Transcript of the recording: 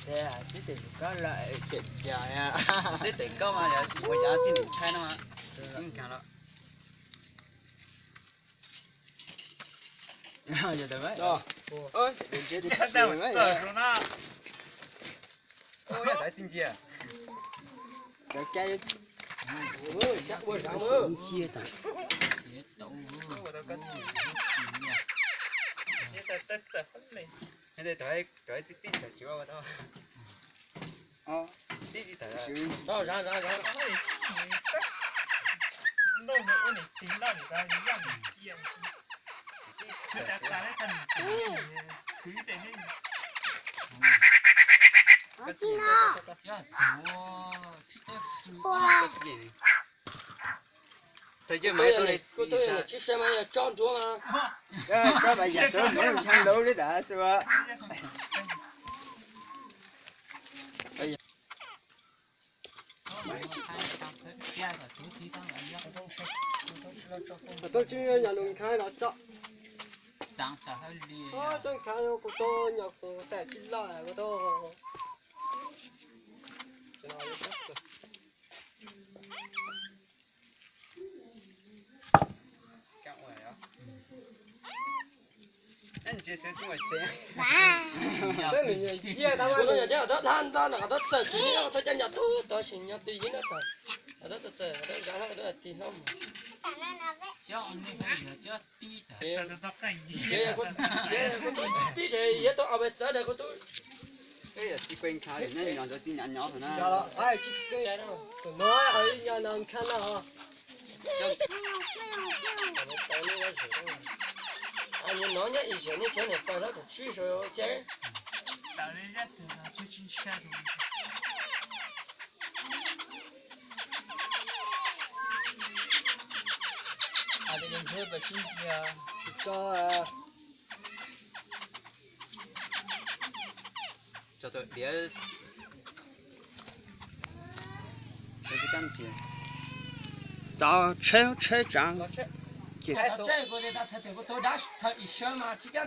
对啊，这得搞了，这家呀，这得搞嘛了，我家今年拆了嘛，你看了。然后就对呗。哦，你看咱们色数呢？哦，要带进去。该该。我上我一起的。别抖。我都跟你。你得很嘞。你得带这点的少我都。哦，这点的。上。弄得我你听到你在让你接。就在干那个对的很。我进了。要做，这就买到了。我都要吃什么呀？长桌吗？这把也都没有抢楼里的是吧？哎呀。都这样让你看了找。长得好厉害。啊，真看到个多鸟个带进来个都。那你这手机我这样。那你接他们那家他那个他走，他家家都行呀，对应的他都走，他家他都地上嘛。叫那个也叫低的。这都干一。现地铁也都二百走的，我都。哎呀，这关卡的，那两个是娘娘的呢。好了，哎，这个那哎呀，能看到啊。啊，你老家以前你天天把那个取手哟，家人。当人家头上就去吃东西。啊，这人车不经济啊。高啊。这都连。这是干钱。早车站。这个的他这个多大？他一生嘛，这个。